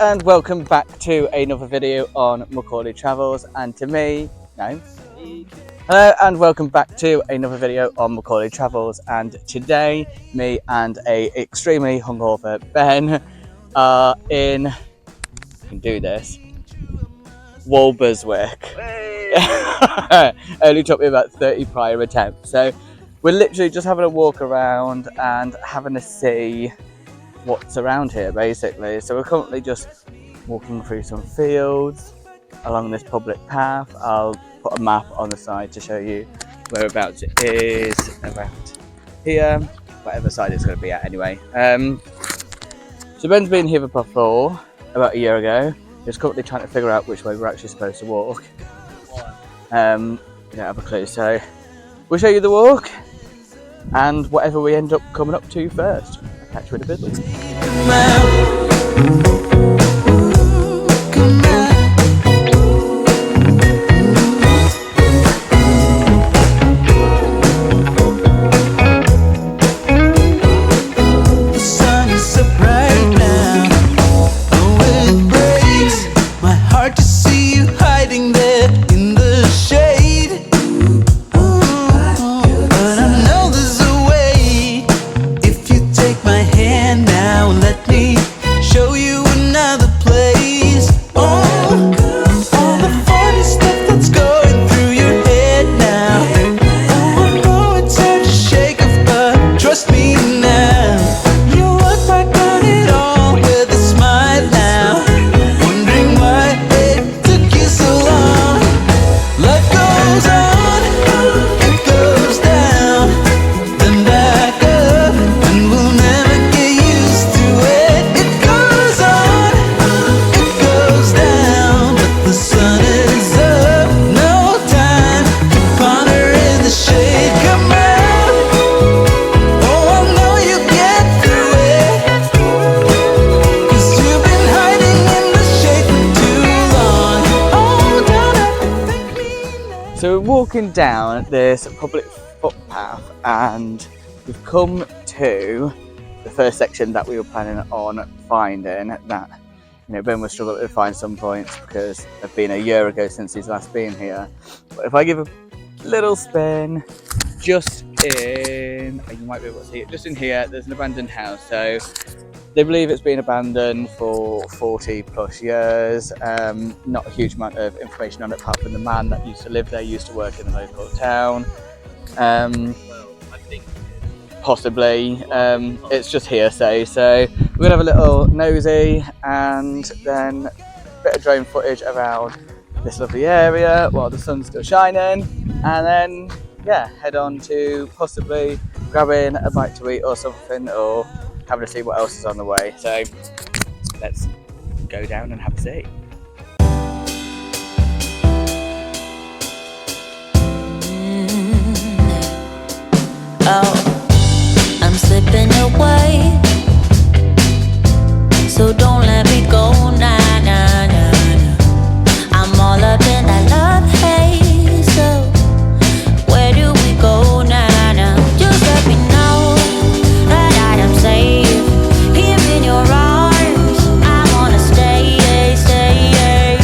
and welcome back to another video on Macorlee Travels, and to me, no. Hello and welcome back to another video on Macorlee Travels, and today me and a extremely hungover Ben are in, I can do this, Walberswick. Hey. Only took me about 30 prior attempts, so we're literally just having a walk around and having a see what's around here basically. So we're currently just walking through some fields along this public path. I'll put a map on the side to show you whereabouts it is around here, whatever side it's going to be at anyway. So Ben's been here before about a year ago. He's currently trying to figure out which way we're actually supposed to walk. We don't have a clue, so we'll show you the walk and whatever we end up coming up to first. I'll catch you in a bit. So we're walking down this public footpath and we've come to the first section that we were planning on finding, that Ben was struggling to find some points because it's been a year ago since he's last been here. But if I give a little spin, just in, you might be able to see it, just in here, there's an abandoned house. So they believe it's been abandoned for 40 plus years. Not a huge amount of information on it apart from the man that used to live there used to work in the local town. Well, I think possibly. It's just hearsay. So we're gonna have a little nosy and then a bit of drone footage around this lovely area while the sun's still shining, and then head on to possibly grabbing a bite to eat or something, or having to see what else is on the way. So let's go down and have a see. Oh, I'm slipping away, so don't let me go, nah, nah, nah, nah. I'm all up in that love haze, so where do we go, nah, nah? Just let me know that I am safe here in your arms. I wanna stay, stay.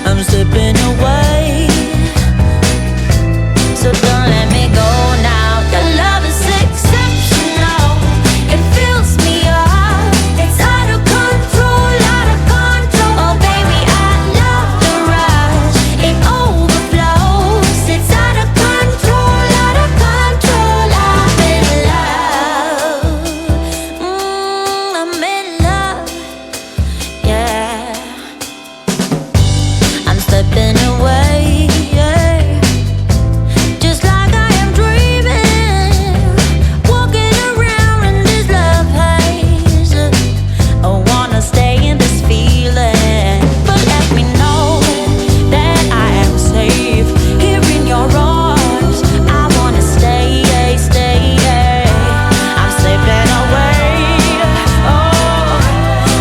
I'm slipping away, so don't let me go now. Your love is exceptional. It fills me up. It's out of control, out of control. Oh baby, I love the rush. It overflows. It's out of control, out of control. I'm in love. I'm in love. Yeah. I'm slipping away. Yeah. Just like I am dreaming, walking around in this love haze. I wanna stay in this feeling, but let me know that I am safe here in your arms. I wanna stay, stay. I'm slipping away. Oh,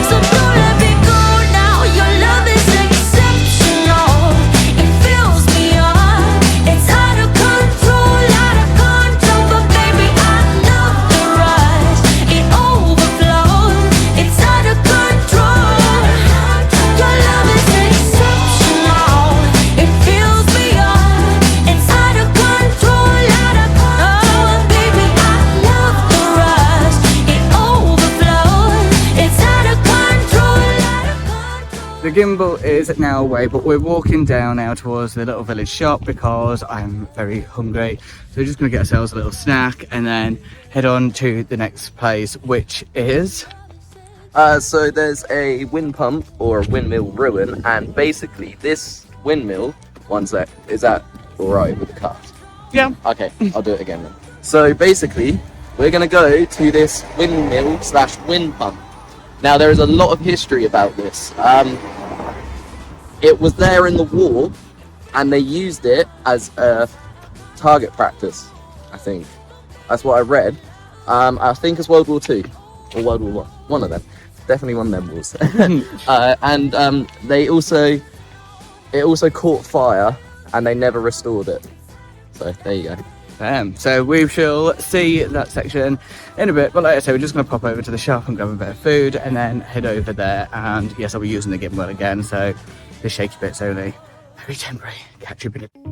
so don't let me go now. Your love is exceptional. gimbal is now away, but we're walking down now towards the little village shop because I'm very hungry. So we're just going to get ourselves a little snack and then head on to the next place, which is... So there's a wind pump or a windmill ruin, and basically this windmill, one sec, is that alright with the cut? Yeah. Okay, I'll do it again then. So basically, we're going to go to this windmill slash wind pump. Now there is a lot of history about this. It was there in the war, and they used it as a target practice, I think. That's what I read. I think it's World War II, or World War I, one of them. Definitely one of them wars. And it also caught fire, and they never restored it. So there you go. So we shall see that section in a bit, but like I say, we're just going to pop over to the shop and grab a bit of food and then head over there. And yes, I'll be using the gimbal again, so the shaky bit's only very temporary. Catch you in a bit.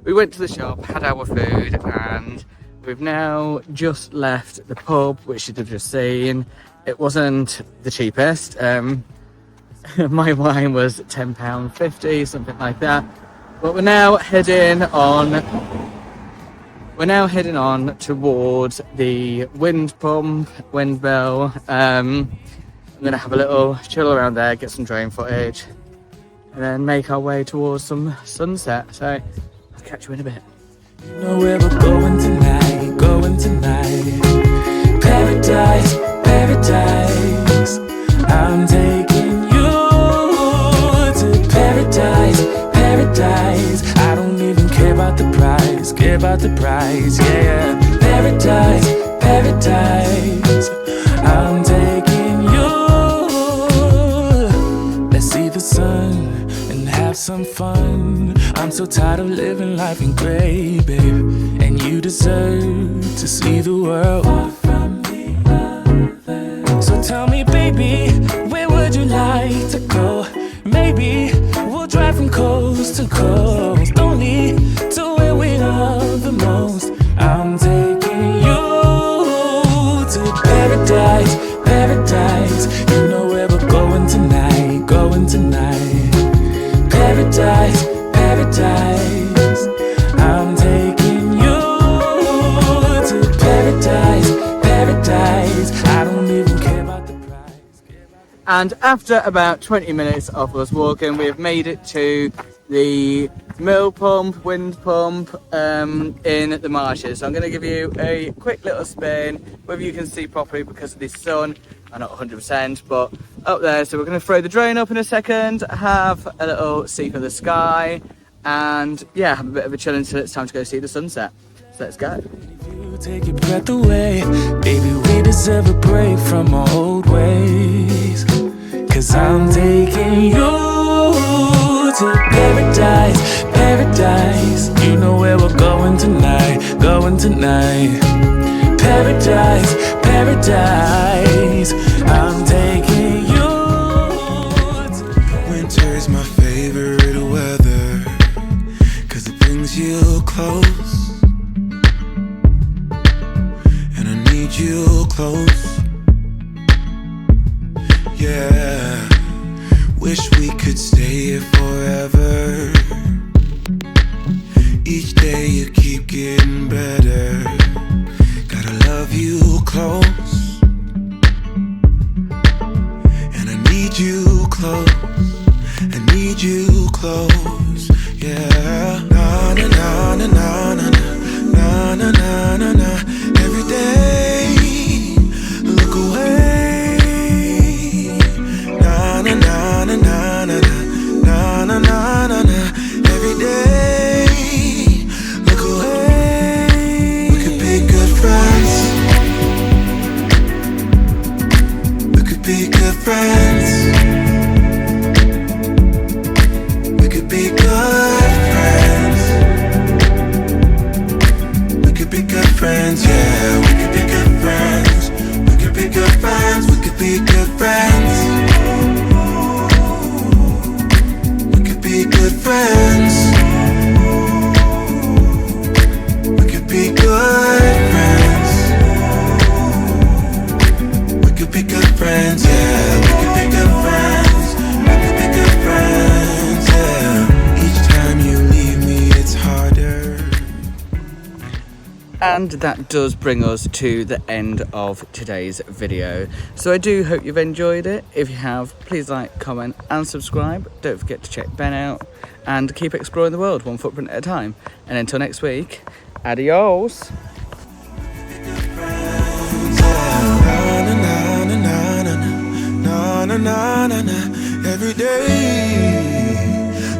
We went to the shop, had our food, and we've now just left the pub, which you've just seen. It wasn't the cheapest. My wine was £10.50, something like that. But we're now heading on. We're now heading on towards the wind pump, wind bell. I'm gonna have a little chill around there, get some drone footage, and then make our way towards some sunset. So I'll catch you in a bit. You know where we're going tonight, going tonight. Paradise, paradise. I'm taking you to paradise, paradise. I don't even care about the price, yeah. Paradise, paradise. I'm taking you. Let's see the sun and have some fun. I'm so tired of living life in gray, babe. And you deserve to see the world far from the other. So tell me, baby, where would you like to go? Maybe we'll drive from coast to coast, only to where we love the most. I'm taking you to paradise, paradise. You know where we're going tonight, going tonight. Paradise, paradise. I'm taking you to paradise, paradise. I don't even care about the price. And after about 20 minutes of us walking, we have made it to the mill pump, wind pump in the marshes. So I'm going to give you a quick little spin, whether you can see properly because of the sun. I'm not 100%, but up there. So we're going to throw the drone up in a second, have a little see for the sky, and yeah, have a bit of a chill until it's time to go see the sunset. So let's go. You take your breath away, baby, we deserve a break from our old ways. Cause I'm taking you to paradise, paradise. You know where we're going tonight, going tonight. Paradise, paradise. I'm taking you to... Winter's my favorite weather, cause it brings you close, and I need you close. Yeah, wish we could stay here forever. Each day you keep getting better. Gotta love you close, and I need you close. I need you close. Yeah, na na na na na na na na na na na. Every day, look away. Na na na na na na na na na na na. Every day, look away. We could be good friends. be good friends. We could be good friends. We could be good friends, yeah. We could be good friends. We could be good friends. We could be good friends. We could be good friends. We could be good friends. We could be good friends, yeah. We could be good friends. We could be good friends, yeah. Each time you leave me, it's harder. And that does bring us to the end of today's video. So I do hope you've enjoyed it. If you have, please like, comment and subscribe. Don't forget to check Ben out and keep exploring the world one footprint at a time. And until next week, adios. Every day,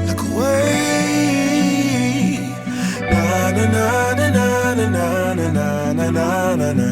look away. Na na na na na na na na na na na.